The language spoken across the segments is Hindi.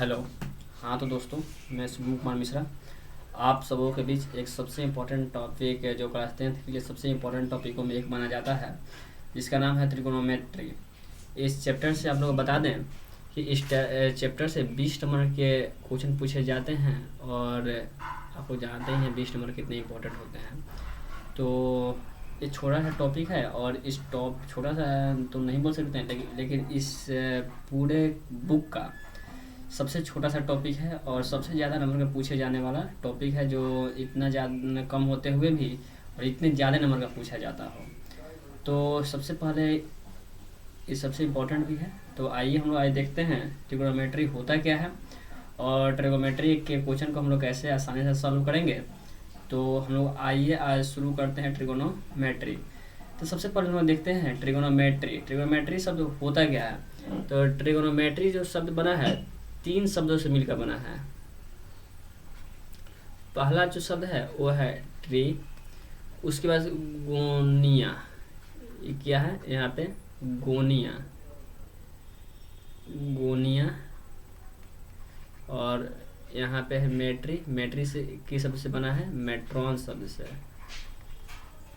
हेलो। हाँ तो दोस्तों, मैं शुभम कुमार मिश्रा आप सबों के बीच एक सबसे इम्पोर्टेंट टॉपिक जो क्लास 10th के लिए सबसे इम्पोर्टेंट टॉपिकों में एक माना जाता है, जिसका नाम है त्रिकोणोमेट्री। इस चैप्टर से आप लोग बता दें कि इस चैप्टर से 20 नंबर के क्वेश्चन पूछे जाते हैं और आप लोग जानते ही हैं 20 नंबर कितने इम्पोर्टेंट होते हैं। तो ये छोटा सा टॉपिक है और इस छोटा सा तो नहीं बोल सकते हैं, लेकिन इस पूरे बुक का सबसे छोटा सा टॉपिक है और सबसे ज़्यादा नंबर का पूछे जाने वाला टॉपिक है, जो इतना ज़्यादा कम होते हुए भी और इतने ज़्यादा नंबर का पूछा जाता हो। तो सबसे पहले ये सबसे इम्पोर्टेंट भी है। तो आइए हम लोग आज देखते हैं ट्रिगोनोमेट्री होता क्या है और ट्रिगोनोमेट्री के क्वेश्चन को हम लोग कैसे आसानी से सॉल्व करेंगे। तो हम लोग आइए आज शुरू करते हैं ट्रिगोनोमेट्री। तो सबसे पहले हम लोग देखते हैं ट्रिगोनोमेट्री। ट्रिगोनोमेट्री शब्द होता क्या है। तो ट्रिगोनोमेट्री जो शब्द बना है 3 शब्दों से मिलकर बना है। पहला जो शब्द है वो है ट्री, उसके बाद गोनिया, ये क्या है यहाँ पे गोनिया, गोनिया, और यहाँ पे है मेट्री, मेट्री से किस शब्द से बना है मेट्रॉन शब्द से।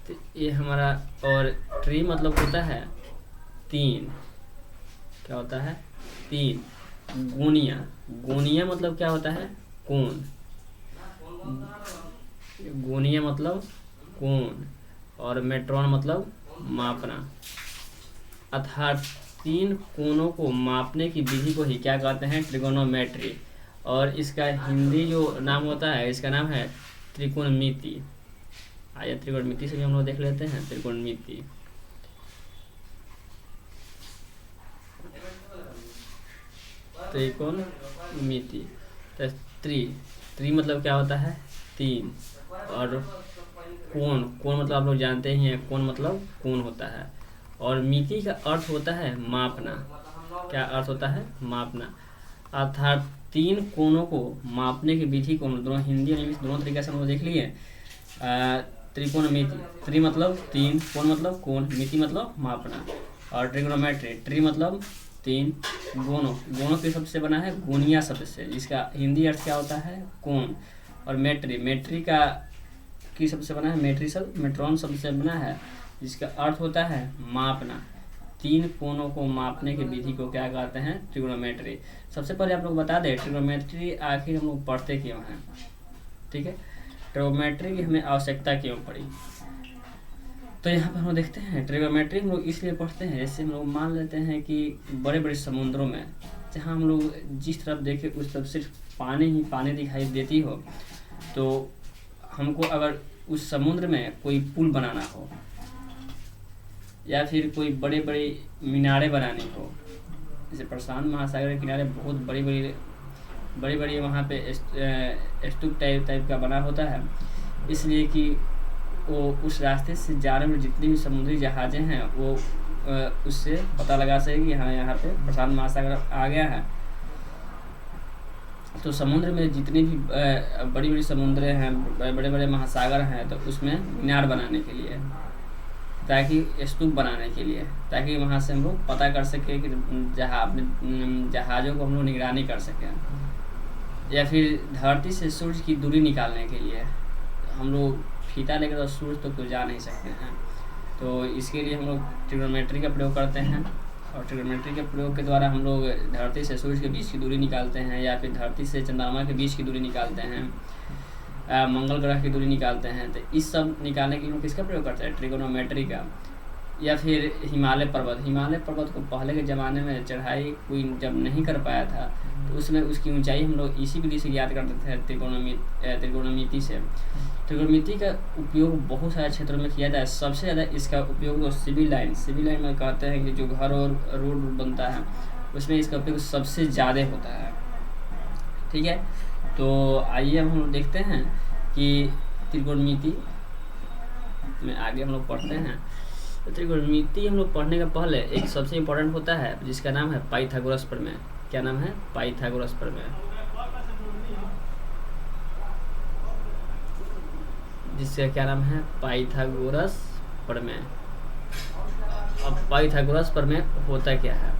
तो ये हमारा, और ट्री मतलब होता है 3, क्या होता है 3। गोनिया, गोनिया मतलब क्या होता है कोण, गोनिया मतलब कोण, और मेट्रॉन मतलब मापना। अर्थात 3 कोणों को मापने की विधि को ही क्या कहते हैं ट्रिगोनोमेट्री, और इसका हिंदी जो नाम होता है इसका नाम है त्रिकोणमिति। आइए त्रिकोणमिति से भी हम लोग देख लेते हैं त्रिकोणमिति। त्रिकोणमिति, तो त्रि मतलब क्या होता है 3, और कोण, कोण मतलब आप लोग जानते ही हैं कोण मतलब कोण होता है, और मिति का अर्थ होता है मापना। क्या अर्थ होता है मापना। अर्थात 3 कोणों को मापने की विधि को दोनों हिंदी और इंग्लिश दोनों तरीके से हम लोग देख लिए। त्रिकोणमिति, त्रि मतलब 3, कोण मतलब कोण, मिति मतलब मापना, और ट्रिगोनोमेट्री, ट्री मतलब 3, गोनो, गोनो के शब्द से बना है गोनिया शब्द से, जिसका हिंदी अर्थ क्या होता है कोण, और मेट्री, मेट्री का की शब्द से बना है मेट्री शब्द, मेट्रॉन शब्द से बना है, जिसका अर्थ होता है मापना। 3 कोणों को मापने की विधि को क्या कहते हैं ट्रिगोनोमेट्री। सबसे पहले आप लोग बता दें ट्रिगोनोमेट्री आखिर हम लोग पढ़ते क्यों हैं। ठीक है, ट्रिगोनोमेट्री की हमें आवश्यकता क्यों पड़ी। तो यहाँ पर हम देखते हैं ट्रिगोनोमेट्री हम लोग इसलिए पढ़ते हैं, जैसे हम लोग मान लेते हैं कि बड़े बड़े समुद्रों में जहाँ हम लोग जिस तरफ देखें उस तरफ सिर्फ पानी ही पानी दिखाई देती हो, तो हमको अगर उस समुद्र में कोई पुल बनाना हो या फिर कोई बड़े बड़े मीनारे बनानी हो, जैसे प्रशांत महासागर के किनारे बहुत बड़ी बड़ी वहाँ पे स्तूप टाइप का बना होता है, इसलिए कि वो उस रास्ते से जाने में जितनी भी समुद्री जहाज़ें हैं वो उससे पता लगा सके कि हाँ यहाँ पे प्रशांत महासागर आ गया है। तो समुद्र में जितनी भी बड़ी बड़ी समुद्र हैं, बड़े बड़े महासागर हैं, तो उसमें मीनार बनाने के लिए, ताकि स्तूप बनाने के लिए, ताकि वहाँ से हम लोग पता कर सके कि जहाज़ों को हम लोग निगरानी कर सकें, या फिर धरती से सूर्य की दूरी निकालने के लिए हम लोग फीता लेकर तो सूर्य तक तो जा नहीं सकते हैं। तो इसके लिए हम लोग ट्रिगोनोमेट्री का प्रयोग करते हैं, और ट्रिगोनोमेट्री के प्रयोग के द्वारा हम लोग धरती से सूर्य के बीच की दूरी निकालते हैं, या फिर धरती से चंद्रमा के बीच की दूरी निकालते हैं, मंगल ग्रह की दूरी निकालते हैं। तो इस सब निकालने के लिए हम किसका प्रयोग करते हैं ट्रिगोनोमेट्री का। या फिर हिमालय पर्वत को पहले के ज़माने में चढ़ाई कोई जब नहीं कर पाया था, तो उसमें उसकी ऊंचाई हम लोग इसी विधि से ज्ञात करते थे त्रिकोणमिति से। त्रिकोणमिति का उपयोग बहुत सारे क्षेत्रों में किया जाता है। सबसे ज़्यादा इसका उपयोग तो सिविल लाइन में कहते हैं कि जो घर और रोड बनता है उसमें इसका उपयोग सबसे ज़्यादा होता है। ठीक है, तो आइए हम लोग देखते हैं कि त्रिकोणमिति में आगे हम लोग पढ़ते हैं। तो त्रिकोणमिति हम लोग पढ़ने का पहले एक सबसे इम्पोर्टेंट होता है जिसका नाम है पाइथागोरस प्रमेय। क्या नाम है पाइथागोरस प्रमेय, जिसका क्या नाम है पाइथागोरस प्रमेय। अब पाइथागोरस प्रमेय होता क्या है।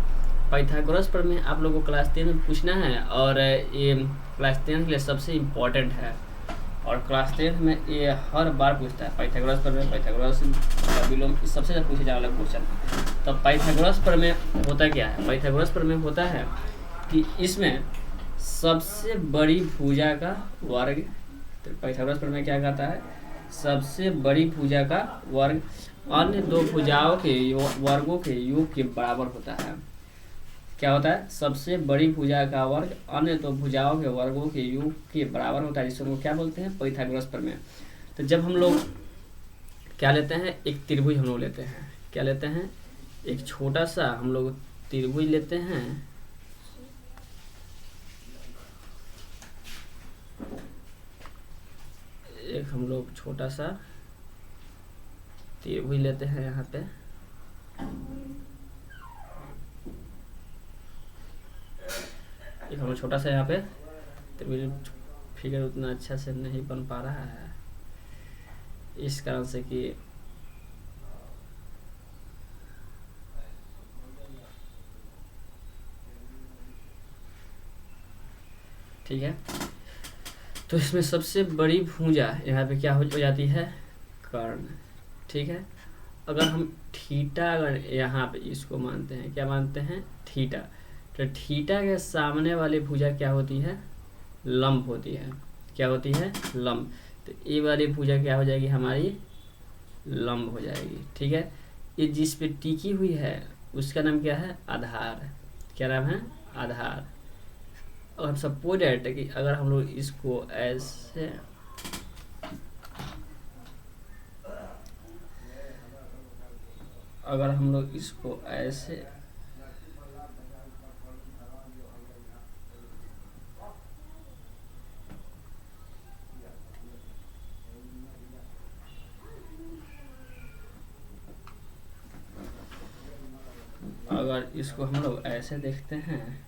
पाइथागोरस प्रमेय आप लोगों को क्लास 10 में पूछना है, और ये क्लास 10 के लिए सबसे इम्पोर्टेंट है, और क्लास 10 में ये हर बार पूछता है। पाइथागोरस प्रमेय, पाइथागोरस विलोम, इस सबसे ज़्यादा पूछे जाने वाला क्वेश्चन। तो पाइथागोरस प्रमेय होता क्या है? पाइथागोरस प्रमेय होता है कि इसमें सबसे बड़ी भुजा का वर्ग, तो पाइथागोरस प्रमेय क्या कहता है? सबसे बड़ी भुजा का वर्ग अन्य दो भुजाओं के वर्गों के योग के बराबर होता है। क्या होता है? सबसे बड़ी भुजा का वर्ग अन्य दो भुजाओं के वर्गों के योग के बराबर होता है, जिसको क्या बोलते हैं? पाइथागोरस प्रमेय। तो जब हम लोग क्या लेते हैं, एक त्रिभुज हम लोग लेते हैं, क्या लेते हैं? एक छोटा सा हम लोग त्रिभुज लेते हैं, एक हम लोग छोटा सा त्रिभुज लेते हैं यहाँ पे, एक हम लोग छोटा सा यहाँ पे त्रिभुज, फिगर उतना अच्छा से नहीं बन पा रहा है इस कारण से कि ठीक है। तो इसमें सबसे बड़ी भुजा यहाँ पे क्या हो जाती है? कर्ण। ठीक है। अगर हम थीटा, अगर यहाँ पे इसको मानते हैं, क्या मानते हैं? थीटा। तो थीटा के सामने वाली भुजा क्या होती है? लंब होती है। क्या होती है? लंब। तो ये वाली भुजा क्या हो जाएगी? हमारी लंब हो जाएगी। ठीक है। ये जिस पे टिकी हुई है उसका नाम क्या है? आधार। क्या नाम है? आधार। और हम सपोज दैट कि अगर हम लोग इसको ऐसे, अगर हम लोग इसको ऐसे अगर इसको हम लोग ऐसे देखते हैं,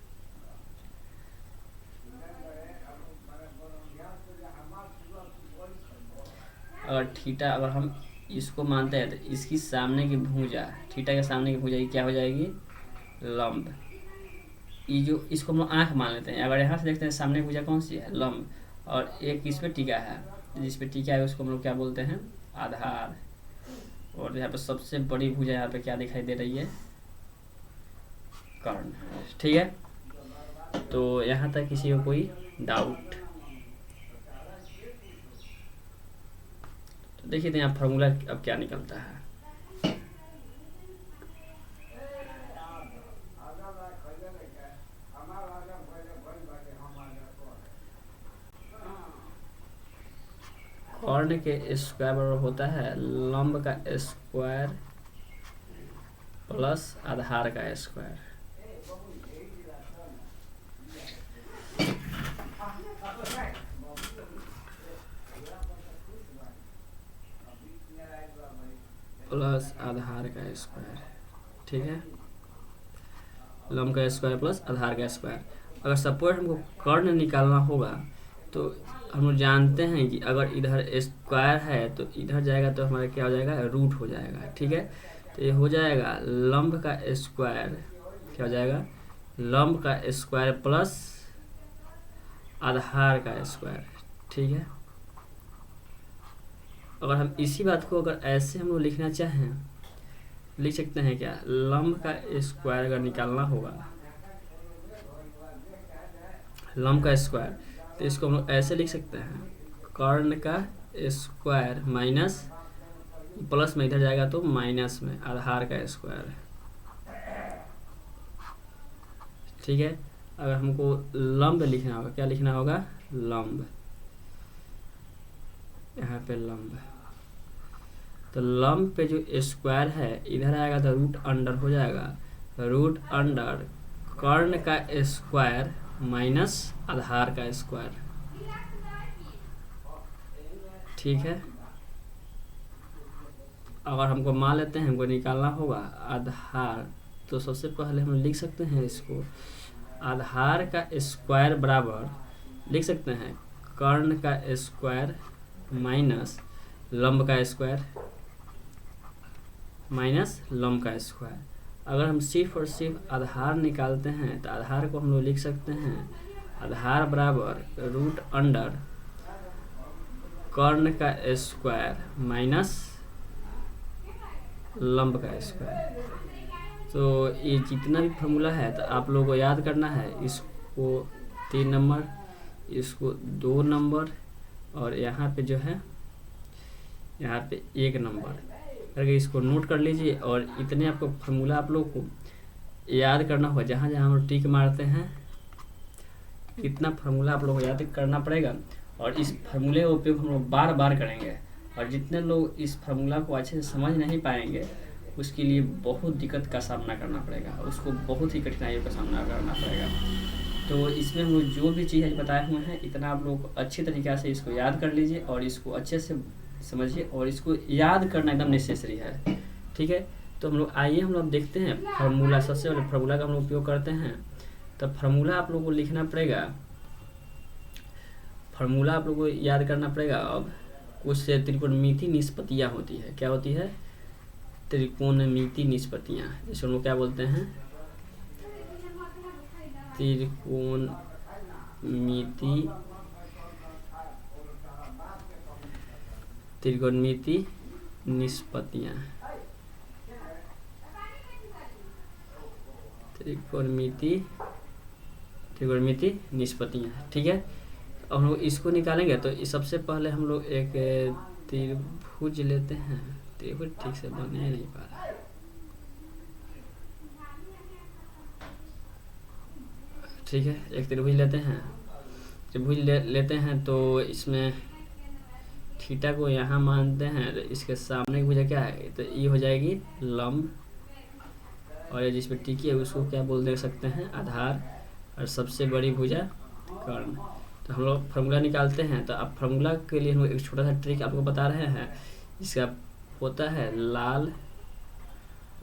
अगर थीटा, अगर हम इसको मानते हैं तो इसकी सामने की भुजा, थीटा के सामने की भुजा क्या हो जाएगी? लंब। ये जो इसको हम लोग आँख मान लेते हैं, अगर यहाँ से देखते हैं सामने की भुजा कौन सी है? लंब। और एक इस पे टीका है, जिस पे टीका है उसको हम लोग क्या बोलते हैं? आधार। और यहाँ पे सबसे बड़ी भुजा यहाँ पे क्या दिखाई दे रही है? कर्ण। ठीक है। तो यहाँ तक किसी को कोई डाउट? तो देखिए तो यहाँ फॉर्मूला अब क्या निकलता है। कर्ण के स्क्वायर बराबर होता है लंब का स्क्वायर प्लस आधार का स्क्वायर। प्लस आधार का स्क्वायर। ठीक है। लंब का स्क्वायर प्लस आधार का स्क्वायर। अगर सपोज हमको कर्ण निकालना होगा तो हम लोग जानते हैं कि अगर इधर स्क्वायर है तो इधर जाएगा तो हमारा क्या हो जाएगा? रूट हो जाएगा। ठीक है। तो ये हो जाएगा लंब का स्क्वायर, क्या हो जाएगा? लंब का स्क्वायर प्लस आधार का स्क्वायर। ठीक है। अगर हम इसी बात को अगर ऐसे हम लोग लिखना चाहें, लिख सकते हैं क्या? लंब का स्क्वायर अगर निकालना होगा, लंब का स्क्वायर, तो इसको हम लोग ऐसे लिख सकते हैं, कर्ण का स्क्वायर माइनस, प्लस में इधर जाएगा तो माइनस में आधार का स्क्वायर। ठीक है। अगर हमको लंब लिखना होगा, क्या लिखना होगा? लंब। यहाँ पे लंब, तो लंब पे जो स्क्वायर है इधर आएगा तो रूट अंडर हो जाएगा, रूट अंडर कर्ण का स्क्वायर माइनस आधार का स्क्वायर। ठीक है। अगर हमको मान लेते हैं हमको निकालना होगा आधार, तो सबसे पहले हम लिख सकते हैं इसको, आधार का स्क्वायर बराबर लिख सकते हैं कर्ण का स्क्वायर माइनस लंब का स्क्वायर, माइनस लंब का स्क्वायर। अगर हम सिर्फ और सिर्फ आधार निकालते हैं तो आधार को हम लोग लिख सकते हैं आधार बराबर रूट अंडर कर्ण का स्क्वायर माइनस लंब का स्क्वायर। तो ये जितना भी फॉर्मूला है तो आप लोगों को याद करना है, इसको 3 नंबर, इसको 2 नंबर और यहाँ पे जो है यहाँ पे 1 नंबर करके इसको नोट कर लीजिए। और इतने आपको फार्मूला आप लोग को याद करना होगा, जहाँ जहाँ हम लोग टिक मारते हैं इतना फार्मूला आप लोग को याद करना पड़ेगा। और इस फार्मूले का उपयोग हम लोग बार बार करेंगे। और जितने लोग इस फार्मूला को अच्छे से समझ नहीं पाएंगे उसके लिए बहुत दिक्कत का सामना करना पड़ेगा, उसको बहुत ही कठिनाइयों का सामना करना पड़ेगा। तो इसमें हम लोग जो भी चीज़ बताए हुए हैं इतना आप लोग अच्छी तरीक़े से इसको याद कर लीजिए और इसको अच्छे से समझिए, और इसको याद करना एकदम नेसेसरी है। ठीक है, तो हम लोग आइए हम लोग देखते हैं फार्मूला। सबसे पहले फार्मूला का हम लोग उपयोग करते हैं। तो फार्मूला आप लोगों को लिखना पड़ेगा, फार्मूला आप लोगों को याद करना पड़ेगा। अब कुछ त्रिकोणमिति निष्पत्तियाँ होती है, क्या होती है? त्रिकोणमिति निष्पत्तियाँ, जिसे हम लोग क्या बोलते हैं? त्रिकोणमिति निष्पत्तियाँ, त्रिकोणमिति निष्पत्तियाँ। ठीक है, अब हम लोग इसको निकालेंगे तो सबसे पहले हम लोग एक त्रिभुज लेते हैं। त्रिभुज ठीक से बने नहीं पा रहा, ठीक है, एक त्रिभुज लेते हैं। त्रिभुज लेते हैं तो इसमें थीटा को यहाँ मानते हैं, तो इसके सामने की भुजा क्या है? तो ये हो जाएगी लंब, और ये जिस पर टिकी है उसको क्या बोल दे सकते हैं? आधार, और सबसे बड़ी भुजा कर्ण। तो हम लोग फार्मूला निकालते हैं। तो अब फार्मूला के लिए हम एक छोटा सा ट्रिक आपको बता रहे हैं। इसका होता है लाल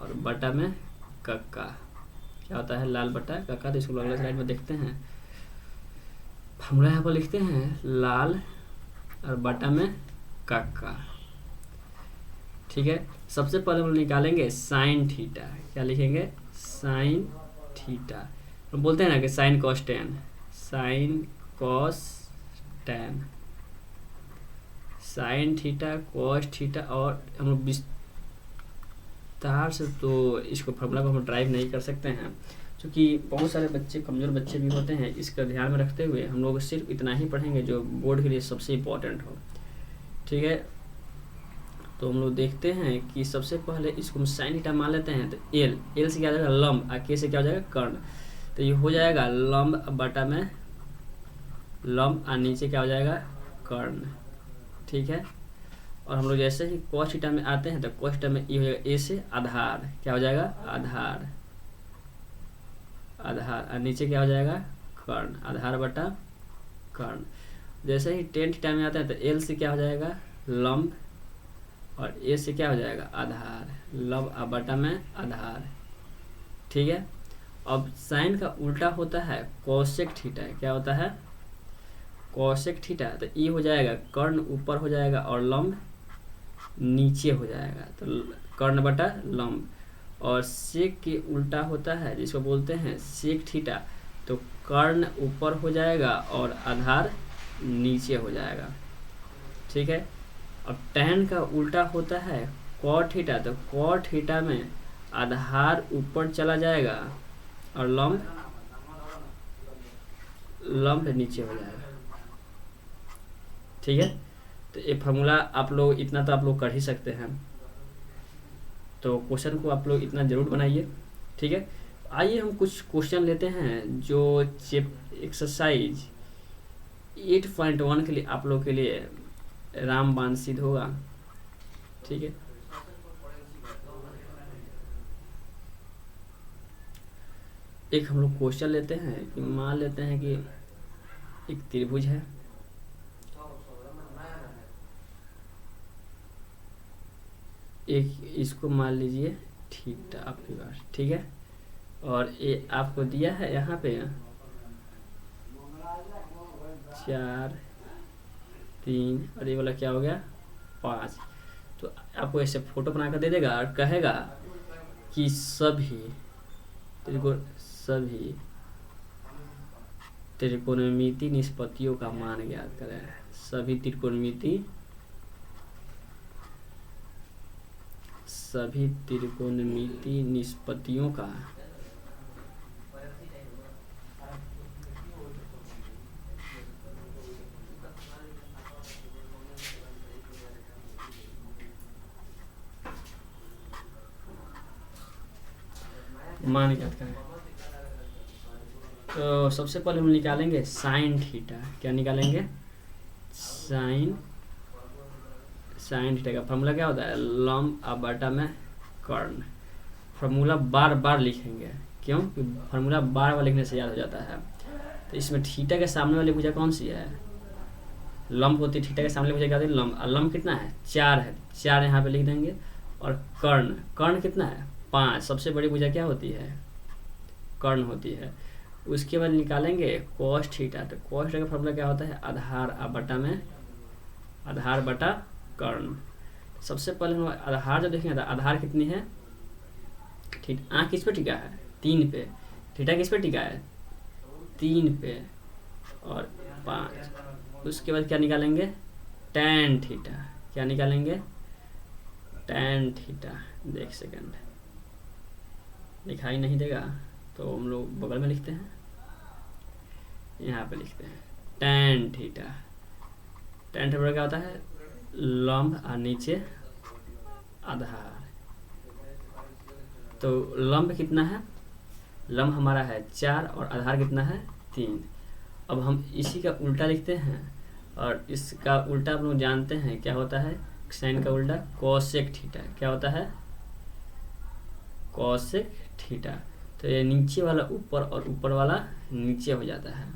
और बटा में कक्का। क्या होता है? लाल बटा कक्का। तो इसको अगले स्लाइड में देखते हैं। फार्मूला यहाँ पर लिखते हैं लाल और बटा में कक्का। ठीक है, सबसे पहले हम निकालेंगे साइन थीटा। क्या लिखेंगे? Sine theta. हम बोलते हैं ना कि sine cos tan, sine cos tan, sine theta cos theta. और हम लोग विस्तार से तो इसको फार्मूला को हम ड्राइव नहीं कर सकते हैं, क्योंकि बहुत सारे बच्चे कमज़ोर बच्चे भी होते हैं। इसका ध्यान में रखते हुए हम लोग सिर्फ इतना ही पढ़ेंगे जो बोर्ड के लिए सबसे इम्पोर्टेंट हो। ठीक है, तो हम लोग देखते हैं कि सबसे पहले इसको हम साइन थीटा मान लेते हैं। तो एल से क्या हो जाएगा? लंब, और के से क्या हो जाएगा? कर्ण। तो ये हो जाएगा लंब बटा में लंब, और नीचे क्या हो जाएगा? कर्ण। ठीक है, और हम लोग जैसे ही कॉस थीटा में आते हैं तो कॉस थीटा में ये हो जाएगा ए से आधार। क्या हो जाएगा? आधार, आधार, और नीचे क्या हो जाएगा? कर्ण, आधार बटा कर्ण। जैसे ही टेन थीटा में आता है तो एल से क्या हो जाएगा? लंब, और ए से क्या हो जाएगा? आधार, लंब और बटा में आधार। ठीक है, अब साइन का उल्टा होता है कोसेक थीटा। क्या होता है? Cosec theta. तो ये हो जाएगा कर्ण ऊपर हो जाएगा और लंब नीचे हो जाएगा, तो कर्ण बटा लंब। और सेक के उल्टा होता है जिसको बोलते हैं सेक थीटा। तो कर्ण ऊपर हो जाएगा और आधार नीचे हो जाएगा। ठीक है, अब टैन का उल्टा होता है कॉट थीटा। तो कॉट थीटा में आधार ऊपर चला जाएगा और लंब नीचे हो जाएगा। ठीक है, तो ये फार्मूला आप लोग इतना तो आप लोग कर ही सकते हैं। तो क्वेश्चन को आप लोग इतना ज़रूर बनाइए। ठीक है, आइए हम कुछ क्वेश्चन लेते हैं जो एक्सरसाइज 8.1 के लिए आप लोग के लिए रामबाण सिद्ध होगा। ठीक है, एक हम लोग क्वेश्चन लेते हैं कि मान लेते हैं कि एक त्रिभुज है, एक इसको मान लीजिए थीटा आपके पास। ठीक है, और ये आपको दिया है यहाँ पे 4, 3 और ये वाला क्या हो गया 5। तो आपको ऐसे फोटो बना कर दे देगा और कहेगा कि सभी त्रिकोणमिति निष्पत्तियों का मान ज्ञात करें। सभी त्रिकोणमिति निष्पत्तियों का मान ज्ञात करें। तो सबसे पहले हम निकालेंगे साइन थीटा। क्या निकालेंगे? साइन थीटा का फॉर्मूला क्या होता है? लंब बटा में कर्ण। फार्मूला बार बार लिखेंगे, क्यों? फार्मूला बार बार लिखने से याद हो जाता है। तो इसमें थीटा के सामने वाली भुजा कौन सी है? लंब होती है। थीटा के सामने भुजा क्या होती है? लंब। लंब कितना है? 4 है। 4 यहाँ पे लिख देंगे। और कर्ण कितना है? 5। सबसे बड़ी भुजा क्या होती है? कर्ण होती है। उसके बाद निकालेंगे cos थीटा। तो cos थीटा का फॉर्मूला क्या होता है? आधार बटा कर्ण। सबसे पहले हम आधार जो देखेंगे, आधार कितनी है? आँख किस पे टिका है? 3 पे। थीटा किस पे टिका है? 3 पे और 5। उसके बाद क्या निकालेंगे? tan theta. क्या निकालेंगे? tan theta. एक सेकंड, दिखाई नहीं देगा तो हम लोग बगल में लिखते हैं, यहाँ पे लिखते हैं tan थीटा। tan थीटा क्या होता है? लंब और नीचे आधार। तो लंब कितना है? लंब हमारा है 4 और आधार कितना है? 3। अब हम इसी का उल्टा लिखते हैं, और इसका उल्टा आप लोग जानते हैं क्या होता है? साइन का उल्टा कोसेक थीटा। क्या होता है? Cosec theta. तो ये नीचे वाला ऊपर और ऊपर वाला नीचे हो जाता है।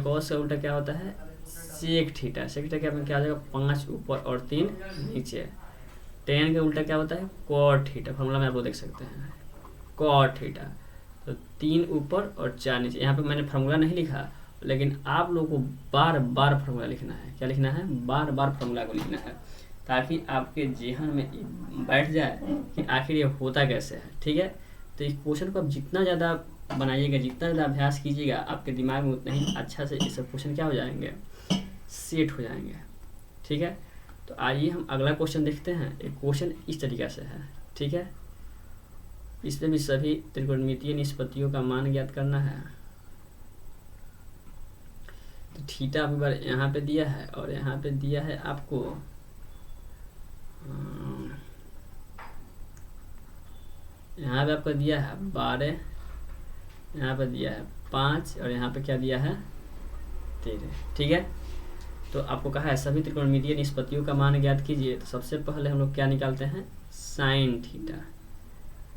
कोस का उल्टा क्या होता है? Sec theta. सेक थीटा क्या हो जाएगा? 5 ऊपर और 3 नीचे। tan का उल्टा क्या होता है? Cot theta. फॉर्मूला में आप लोग देख सकते हैं, कॉट थीटा। तो 3 ऊपर और 4 नीचे। यहाँ पे मैंने फार्मूला नहीं लिखा, लेकिन आप लोगों को बार बार फार्मूला लिखना है। क्या लिखना है? बार बार फार्मूला को लिखना है, ताकि आपके जेहन में बैठ जाए कि आखिर ये होता कैसे है। ठीक है? तो इस क्वेश्चन को आप जितना ज़्यादा बनाइएगा, जितना ज़्यादा अभ्यास कीजिएगा, आपके दिमाग में उतना ही अच्छा से ये सब क्वेश्चन क्या हो जाएंगे? सेट हो जाएंगे। ठीक है? तो आइए हम अगला क्वेश्चन देखते हैं। एक क्वेश्चन इस तरीक़ा से है। ठीक है? इसमें भी सभी त्रिकोणमितीय निष्पत्तियों का मान ज्ञात करना है। तो थीटा आपको बार यहाँ पे दिया है, और यहाँ पे दिया है आपको यहाँ पे आपको दिया है 12, यहाँ पे दिया है 5, और यहाँ पे क्या दिया है? 13। ठीक है? तो आपको कहा है सभी त्रिकोणमितीय निष्पत्तियों का मान ज्ञात कीजिए। तो सबसे पहले हम लोग क्या निकालते हैं? Sine theta.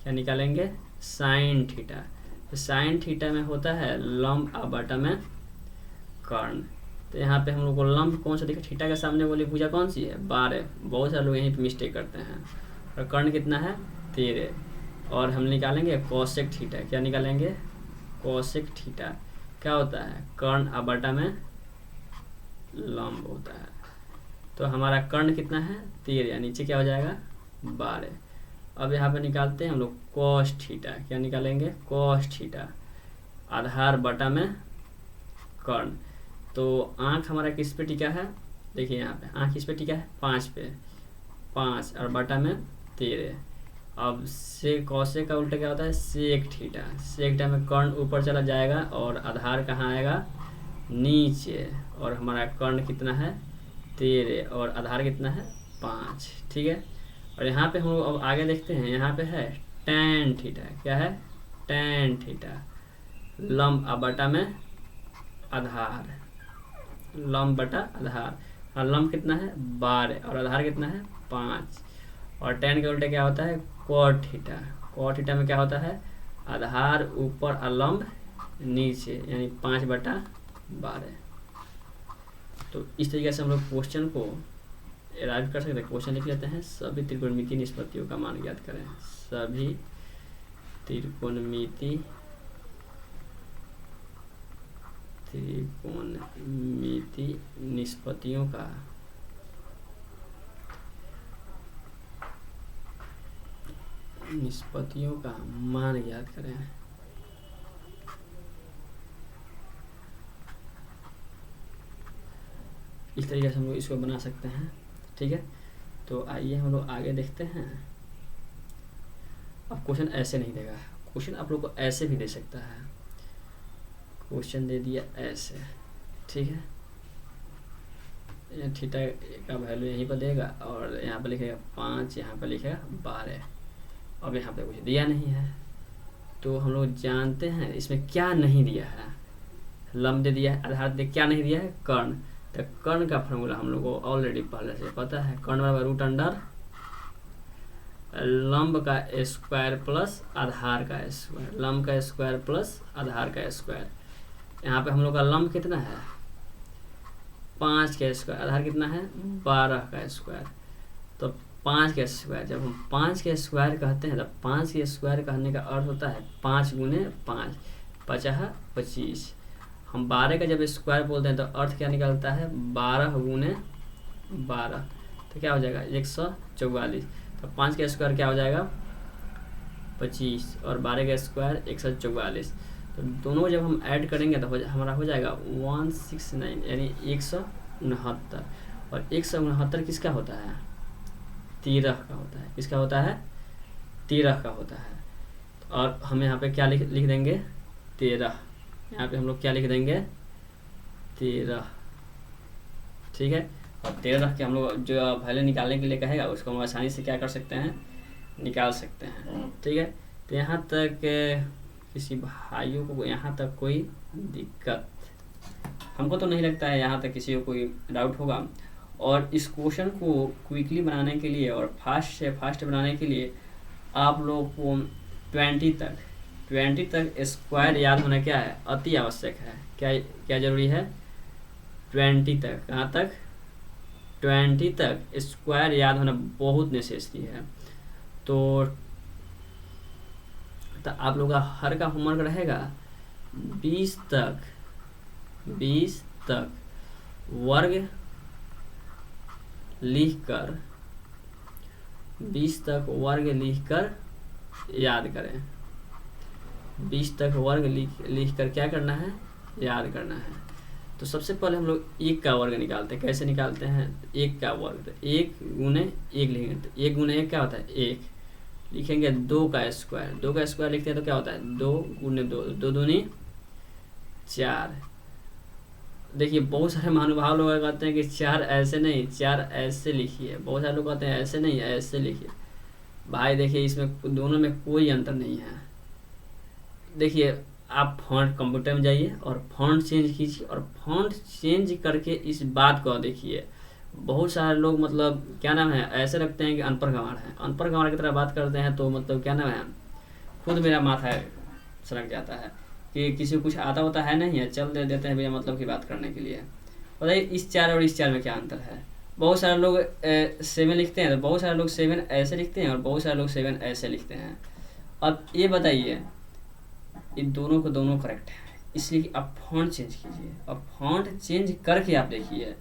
क्या निकालेंगे? Sine theta. तो साइन थीटा में होता है लंब बटा में कर्ण। तो यहाँ पे हम लोग को लंब कौन सा दिखा? थीटा के सामने वाली भुजा कौन सी है? 12। बहुत सारे लोग यहीं पे मिस्टेक करते हैं। और कर्ण कितना है? 13। और हम निकालेंगे कोसेक थीटा। क्या निकालेंगे? Cosec theta. क्या होता है? कर्ण बटा में लंब होता है। तो हमारा कर्ण कितना है? 13। नीचे क्या हो जाएगा? 12। अब यहाँ पे निकालते हैं हम लोग कोस थीटा। क्या निकालेंगे? Cos theta. आधार बटा में कर्ण। तो आँख हमारा किस पे टिका है? देखिए यहाँ पे आँख किस पे टिका है? 5 पे। 5 और बटा में 13। अब से कौसे का उल्टा क्या होता है? Sec theta. सेक थीटा में कर्ण ऊपर चला जाएगा और आधार कहाँ आएगा? नीचे। और हमारा कर्ण कितना है? 13 और आधार कितना है? 5। ठीक है? और यहाँ पे हम लोग अब आगे देखते हैं। यहाँ पे है tan थीटा। क्या है? tan theta. लंब बटा में आधार। लंब बटा आधार। और लंब कितना है? 12 और आधार कितना है? 5। और tan के उल्टे क्या होता है? cot theta. cot थीटा में क्या होता है? आधार ऊपर और लंब नीचे, यानी 5/12। तो इस तरीके से हम लोग क्वेश्चन को एराइव कर सकते हैं। क्वेश्चन लिख लेते हैं। सभी त्रिकोणमितीय निष्पत्तियों का मान ज्ञात करें। सभी त्रिकोणमितीय निष्पत्तियों का निष्पत्तियों का मान ज्ञात करें। इस तरीके से हम लोग इसको बना सकते हैं, ठीक है। तो आइए हम लोग आगे देखते हैं। अब क्वेश्चन ऐसे नहीं देगा, क्वेश्चन आप लोग को ऐसे भी दे सकता है। क्वेश्चन दे दिया ऐसे, ठीक है। थीटा का वैल्यू यहीं पर देगा और यहाँ पर लिखेगा 5, यहाँ पर लिखेगा 12। अब यहाँ पे कुछ दिया नहीं है, तो हम लोग जानते हैं इसमें क्या नहीं दिया है। लंब दे दिया है, आधार दे, क्या नहीं दिया है, कर्ण। तो कर्ण का फॉर्मूला हम लोग को ऑलरेडी पहले से पता है। कर्ण बराबर रूट अंडर लंब का स्क्वायर प्लस आधार का स्क्वायर, लंब का स्क्वायर प्लस आधार का स्क्वायर। यहाँ पे हम लोग का लंब कितना है, 5 का स्क्वायर, आधार कितना है 12 का स्क्वायर। तो 5 का स्क्वायर, जब हम 5 के स्क्वायर कहते हैं तो 5 के स्क्वायर कहने का अर्थ होता है 5 गुने 5, 50 25। हम 12 का जब स्क्वायर बोलते हैं तो अर्थ क्या निकलता है 12 गुने 12, तो क्या हो जाएगा 144। तो 5 का स्क्वायर क्या हो जाएगा 25 और 12 का स्क्वायर 144। तो दोनों जब हम ऐड करेंगे तो हमारा हो जाएगा 169, यानी 169। और 169 किसका होता है, 13 का होता है। किसका होता है, 13 का होता है। और हम यहाँ पे क्या लिख देंगे 13, यहाँ पे हम लोग क्या लिख देंगे 13, ठीक है। और 13 रख के हम लोग जो वैल्यू निकालने के लिए कहेगा उसको हम आसानी से क्या कर सकते हैं, निकाल सकते हैं, ठीक है। तो यहाँ तक किसी भाइयों को यहाँ तक कोई दिक्कत, हमको तो नहीं लगता है यहाँ तक किसी को कोई डाउट होगा। और इस क्वेश्चन को क्विकली बनाने के लिए और फास्ट से फास्ट बनाने के लिए आप लोग को 20 तक स्क्वायर याद होना क्या है, अति आवश्यक है। क्या क्या जरूरी है, 20 तक, कहाँ तक 20 तक स्क्वायर याद होना बहुत नेसेसरी है। तो आप लोग का हर का होमवर्क रहेगा 20 तक वर्ग लिखकर, 20 तक वर्ग लिखकर याद करें। 20 तक वर्ग लिखकर क्या करना है, याद करना है। तो सबसे पहले हम लोग 1 का वर्ग निकालते हैं। कैसे निकालते हैं 1 का वर्ग, तो 1 गुने 1 लिखेंगे। तो 1 गुने 1 क्या होता है 1, लिखेंगे 2 का स्क्वायर, 2 का स्क्वायर लिखते हैं तो क्या होता है 2 गुने 2, 2 दूनी 4। देखिए बहुत सारे महानुभाव लोग कहते हैं कि 4 ऐसे नहीं 4 ऐसे लिखिए, बहुत सारे लोग कहते हैं ऐसे नहीं ऐसे लिखिए। भाई देखिए इसमें दोनों में कोई अंतर नहीं है। देखिए आप फॉन्ट कंप्यूटर में जाइए और फॉन्ट चेंज कीजिए, और फॉन्ट चेंज करके इस बात को देखिए। बहुत सारे लोग मतलब क्या नाम है ऐसे रखते हैं कि अनपढ़ गंवार है, अनपढ़ गंवार की तरह बात करते हैं। तो मतलब क्या नाम है, खुद मेरा माथा सनक जाता है कि किसी को कुछ आता होता है नहीं है, चल देते हैं भैया मतलब की बात करने के लिए। बताइए इस 4 और इस 4 में क्या अंतर है। बहुत सारे लोग 7 लिखते हैं, तो बहुत सारे लोग 7 ऐसे लिखते हैं और बहुत सारे लोग 7 ऐसे लिखते हैं। अब ये बताइए इन दोनों को दोनों करेक्ट है, इसलिए कि आप फॉन्ट चेंज कीजिए। और फॉन्ट चेंज करके आप देखिए,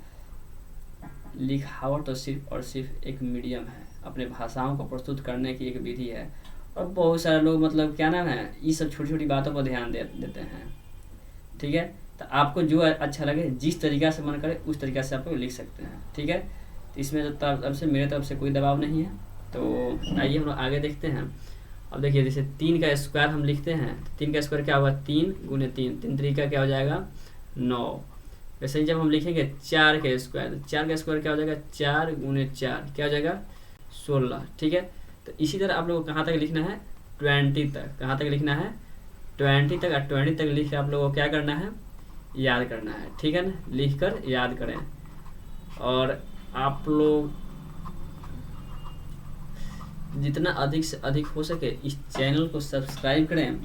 लिखावट तो सिर्फ और सिर्फ एक मीडियम है, अपने भाषाओं को प्रस्तुत करने की एक विधि है। और बहुत सारे लोग मतलब क्या नाम है ये सब छोटी छोटी बातों पर ध्यान देते हैं, ठीक है। तो आपको जो अच्छा लगे, जिस तरीका से मन करे उस तरीका से आप लोग लिख सकते हैं, ठीक है। तो इसमें तरफ से मेरे तरफ से कोई दबाव नहीं है। तो आइए हम लोग आगे देखते हैं। अब देखिए जैसे 3 का स्क्वायर हम लिखते हैं, 3 का स्क्वायर क्या होगा 3 गुने 3, 3 तरीका क्या हो जाएगा 9। वैसे ही जब हम लिखेंगे 4 का स्क्वायर, 4 का स्क्वायर क्या हो जाएगा 4 गुने 4 क्या हो जाएगा 16, ठीक है। तो इसी तरह आप लोगों को कहाँ तक लिखना है 20 तक, कहाँ तक लिखना है 20 तक। और 20 तक लिख के आप लोगों को क्या करना है याद करना है, ठीक है ना, लिख कर याद करें। और आप लोग जितना अधिक से अधिक हो सके इस चैनल को सब्सक्राइब करें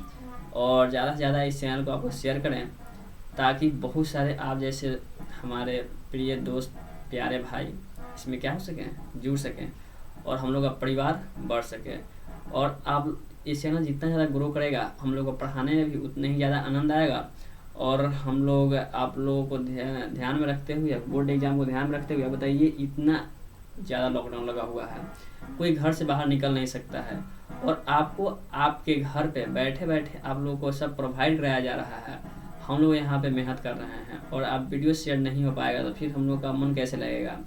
और ज़्यादा से ज़्यादा इस चैनल को आपको शेयर करें, ताकि बहुत सारे आप जैसे हमारे प्रिय दोस्त प्यारे भाई इसमें क्या हो सकें, जुड़ सकें और हम लोग का परिवार बढ़ सके। और आप इस चैनल जितना ज़्यादा ग्रो करेगा हम लोग को पढ़ाने में भी उतना ही ज़्यादा आनंद आएगा। और हम लोग आप लोगों को ध्यान में रखते हुए, बोर्ड एग्जाम को ध्यान में रखते हुए, बताइए इतना ज़्यादा लॉकडाउन लगा हुआ है, कोई घर से बाहर निकल नहीं सकता है। और आपको आपके घर पे बैठे बैठे आप लोगों को सब प्रोवाइड कराया जा रहा है। हम लोग यहाँ पे मेहनत कर रहे हैं और आप वीडियो शेयर नहीं हो पाएगा तो फिर हम लोग का मन कैसे लगेगा।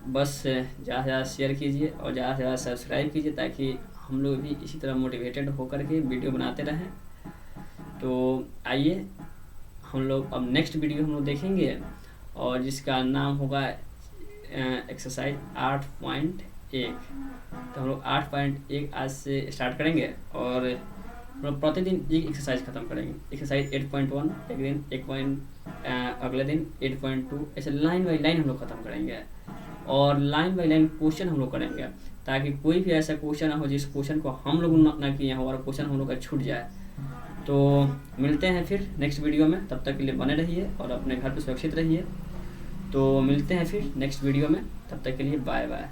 बस ज़्यादा से ज़्यादा शेयर कीजिए और ज़्यादा से ज़्यादा सब्सक्राइब कीजिए ताकि हम लोग भी इसी तरह मोटिवेटेड होकर के वीडियो बनाते रहें। तो आइए हम लोग अब नेक्स्ट वीडियो हम लोग देखेंगे और जिसका नाम होगा एक्सरसाइज 8.1। तो हम लोग 8.1 आज से स्टार्ट करेंगे और हम लोग प्रतिदिन एक एक्सरसाइज ख़त्म करेंगे। एक्सरसाइज 8.1 एक दिन, अगले दिन 8.2, ऐसे लाइन बाई लाइन हम लोग ख़त्म करेंगे और लाइन बाई लाइन क्वेश्चन हम लोग करेंगे ताकि कोई भी ऐसा क्वेश्चन ना हो जिस क्वेश्चन को हम लोग ना किए हो और क्वेश्चन हम लोग का छूट जाए। तो मिलते हैं फिर नेक्स्ट वीडियो में, तब तक के लिए बने रहिए और अपने घर पे सुरक्षित रहिए। तो मिलते हैं फिर नेक्स्ट वीडियो में, तब तक के लिए बाय बाय।